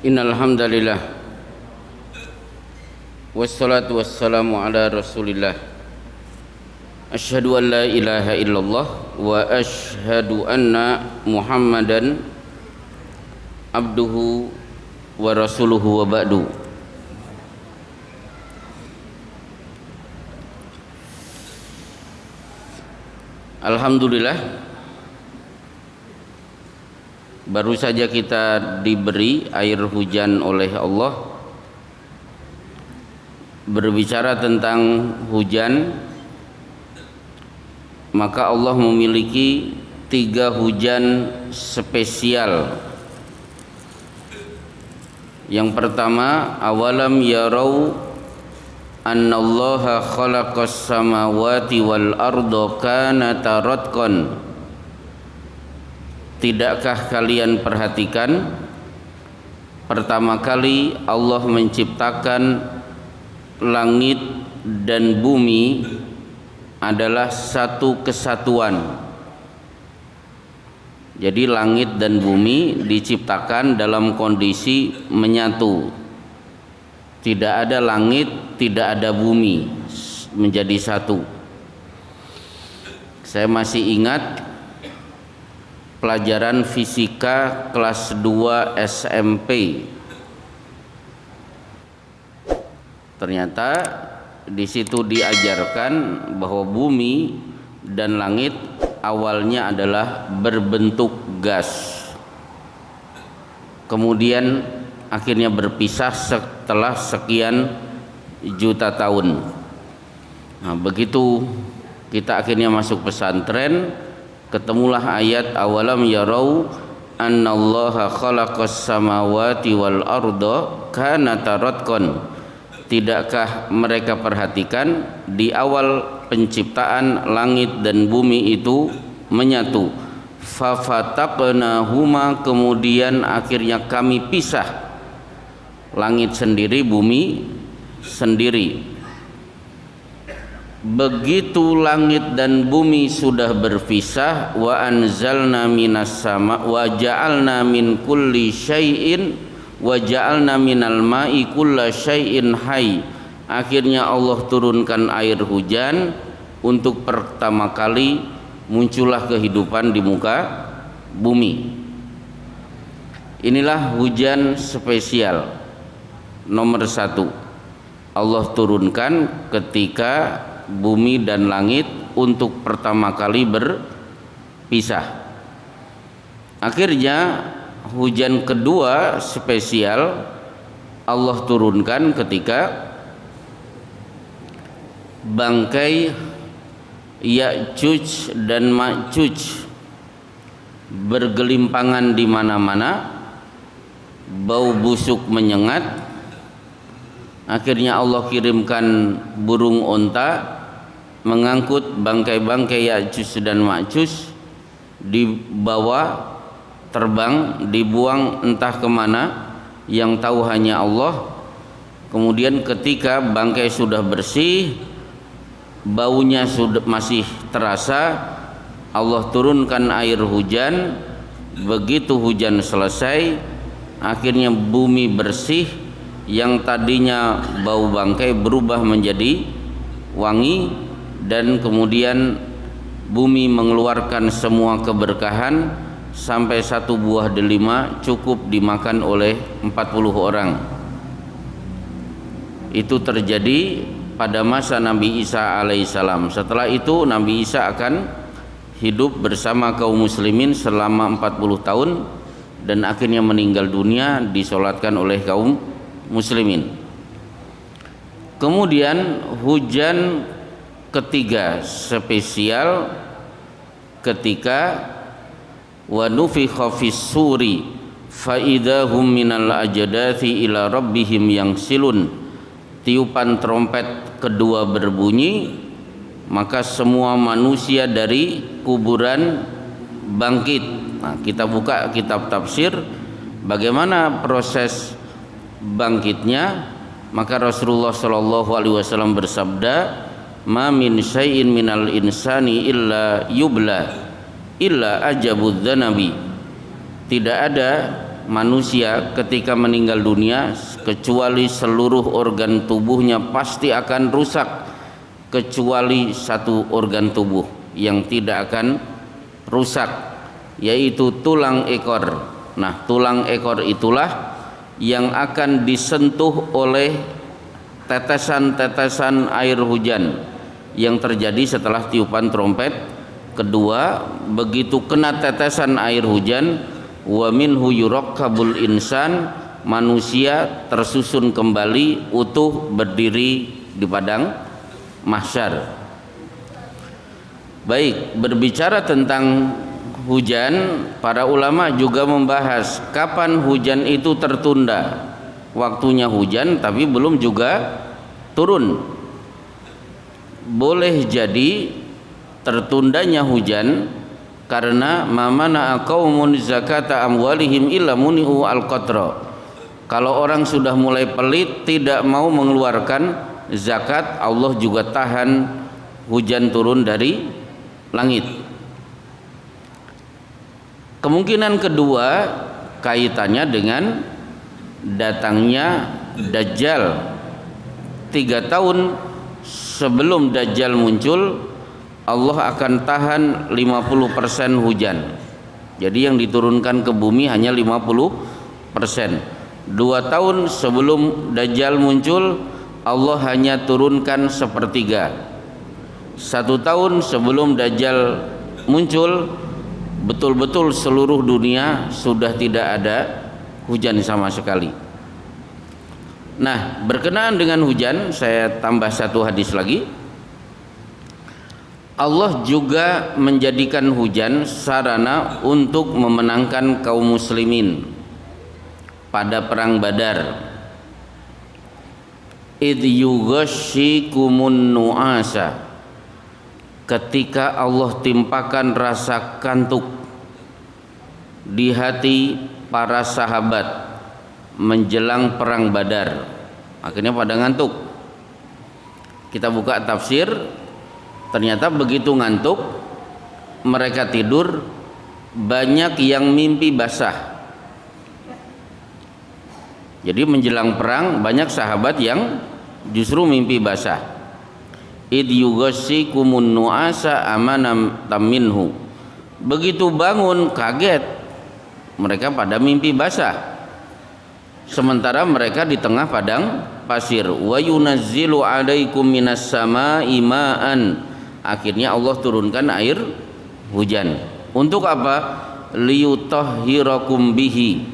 Innal hamdalillah wassalatu wassalamu ala Rasulillah. Asyhadu an la ilaha illallah wa asyhadu anna Muhammadan abduhu wa rasuluhu wa ba'du. Alhamdulillah, baru saja kita diberi air hujan oleh Allah. Berbicara tentang hujan, maka Allah memiliki 3 hujan spesial. Yang pertama, awalam yarau annallaha khalaqas samawati wal arda kanata ratqan. Tidakkah kalian perhatikan, pertama kali Allah menciptakan langit dan bumi adalah satu kesatuan. Jadi langit dan bumi diciptakan dalam kondisi menyatu. Tidak ada langit, tidak ada bumi, menjadi satu. Saya masih ingat pelajaran fisika kelas 2 SMP. Ternyata di situ diajarkan bahwa bumi dan langit awalnya adalah berbentuk gas. Kemudian akhirnya berpisah setelah sekian juta tahun. Nah, begitu kita akhirnya masuk pesantren, ketemulah ayat awalam yarau annallaha khalaqas samawati wal arda kanata ratqan. Tidakkah mereka perhatikan di awal penciptaan langit dan bumi itu menyatu. Fafataqnahuma, kemudian akhirnya kami pisah, langit sendiri, bumi sendiri. Begitu langit dan bumi sudah berpisah, wa anzalna minas sama wa ja'alna min kulli syai'in wa ja'alna minal ma'i kulla syai'in hayy. Akhirnya Allah turunkan air hujan, untuk pertama kali muncullah kehidupan di muka bumi. Inilah hujan spesial nomor 1. Allah turunkan ketika bumi dan langit untuk pertama kali berpisah. Akhirnya hujan kedua spesial Allah turunkan ketika bangkai Ya'juj dan Ma'juj bergelimpangan di mana-mana, bau busuk menyengat. Akhirnya Allah kirimkan burung onta mengangkut bangkai-bangkai Ya'juj dan Ma'juj, dibawa terbang, dibuang entah kemana, yang tahu hanya Allah. Kemudian ketika bangkai sudah bersih, baunya sudah masih terasa, Allah turunkan air hujan. Begitu hujan selesai, akhirnya bumi bersih, yang tadinya bau bangkai berubah menjadi wangi, dan kemudian bumi mengeluarkan semua keberkahan sampai 1 buah delima cukup dimakan oleh 40 orang. Itu terjadi pada masa Nabi Isa alaihissalam. Setelah itu Nabi Isa akan hidup bersama kaum muslimin selama 40 tahun dan akhirnya meninggal dunia disolatkan oleh kaum muslimin. Kemudian hujan ketiga spesial ketika wa nufikha fis suri fa idahum minal ajdathi ila rabbihim yangsilun. Tiupan trompet kedua berbunyi, maka semua manusia dari kuburan bangkit. Nah, kita buka kitab tafsir bagaimana proses bangkitnya, maka Rasulullah sallallahu alaihi wasallam bersabda, "Ma min syai'in minal insani illa yubla illa ajabudz dzanabi." Tidak ada manusia ketika meninggal dunia kecuali seluruh organ tubuhnya pasti akan rusak, kecuali satu organ tubuh yang tidak akan rusak, yaitu tulang ekor. Nah, tulang ekor itulah yang akan disentuh oleh tetesan-tetesan air hujan yang terjadi setelah tiupan trompet kedua. Begitu kena tetesan air hujan, wa minhu yurakkabul insan, manusia tersusun kembali utuh berdiri di padang mahsyar. Baik, berbicara tentang hujan, para ulama juga membahas kapan hujan itu tertunda. Waktunya hujan tapi belum juga turun. Boleh jadi tertundanya hujan karena mamana qaumun zakata amwalihim illa muni'u al-qatra. Kalau orang sudah mulai pelit, tidak mau mengeluarkan zakat, Allah juga tahan hujan turun dari langit. Kemungkinan kedua kaitannya dengan datangnya Dajjal. 3 tahun sebelum Dajjal muncul, Allah akan tahan 50% hujan. Jadi yang diturunkan ke bumi hanya 50%. 2 tahun sebelum Dajjal muncul, Allah hanya turunkan 1/3. 1 tahun sebelum Dajjal muncul, betul-betul seluruh dunia sudah tidak ada hujan sama sekali. Nah, berkenaan dengan hujan, saya tambah satu hadis lagi. Allah juga menjadikan hujan sarana untuk memenangkan kaum muslimin pada perang Badar. Idh yughashshikumun nu'asa, ketika Allah timpakan rasa kantuk di hati para sahabat menjelang perang Badar, akhirnya pada ngantuk. Kita buka tafsir, ternyata begitu ngantuk mereka tidur, banyak yang mimpi basah. Jadi menjelang perang banyak sahabat yang justru mimpi basah. Id yughashshikumun nu'asa amanam taminhu, begitu bangun kaget mereka pada mimpi basah, sementara mereka di tengah padang pasir. Wa yunazzilu 'alaikum minas sama'i ma'an, akhirnya Allah turunkan air hujan. Untuk apa? Liyutahhirakum bihi,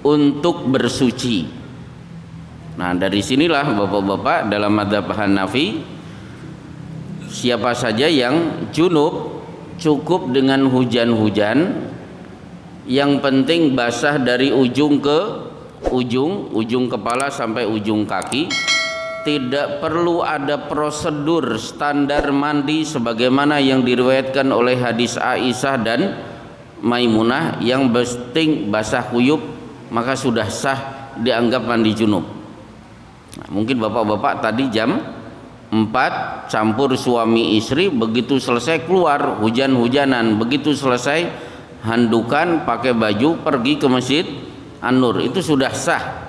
untuk bersuci. Nah, dari sinilah bapak-bapak dalam mazhab Hanafi, siapa saja yang junub cukup dengan hujan-hujan, yang penting basah dari ujung ke ujung kepala sampai ujung kaki. Tidak perlu ada prosedur standar mandi sebagaimana yang diriwayatkan oleh hadis Aisyah dan Maimunah, yang penting basah kuyup maka sudah sah dianggap mandi junub. Nah, mungkin bapak-bapak tadi jam 4 campur suami istri, begitu selesai keluar hujan-hujanan, begitu selesai handukan pakai baju pergi ke Masjid An-Nur, itu sudah sah.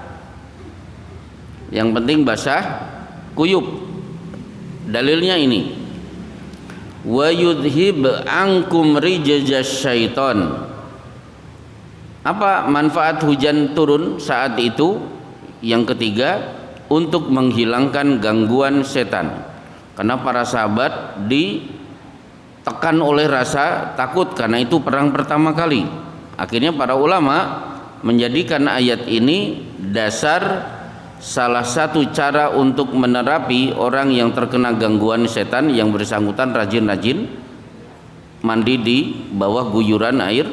Yang penting basah kuyup. Dalilnya ini, wa yudhib ankum rijzas syaiton. Apa manfaat hujan turun saat itu? Yang ketiga, untuk menghilangkan gangguan setan. Karena para sahabat ditekan oleh rasa takut, karena itu perang pertama kali. Akhirnya para ulama menjadikan ayat ini dasar, salah satu cara untuk menerapi orang yang terkena gangguan setan, yang bersangkutan rajin-rajin mandi di bawah guyuran air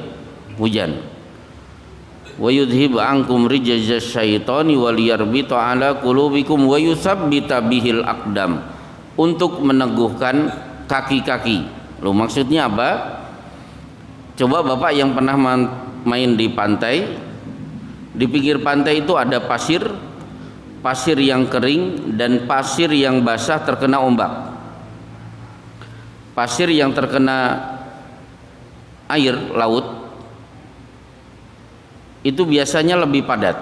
hujan. Wa yudhib ankum rijzas syaitani wal yarbita ala qulubikum wa yutsabbita bihil aqdam, untuk meneguhkan kaki-kaki. Loh, maksudnya apa? Coba bapak yang pernah main di pantai, di pinggir pantai itu ada pasir, pasir yang kering dan pasir yang basah terkena ombak. Pasir yang terkena air laut itu biasanya lebih padat.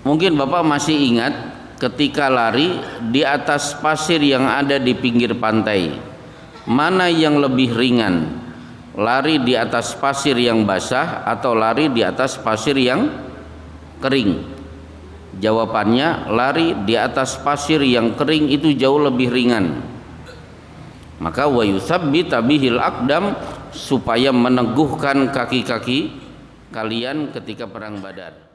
Mungkin Bapak masih ingat ketika lari di atas pasir yang ada di pinggir pantai, mana yang lebih ringan? Lari di atas pasir yang basah atau lari di atas pasir yang kering? Jawabannya, lari di atas pasir yang kering itu jauh lebih ringan. Maka wa yutsabbita bihil aqdam, supaya meneguhkan kaki-kaki kalian ketika perang Badar.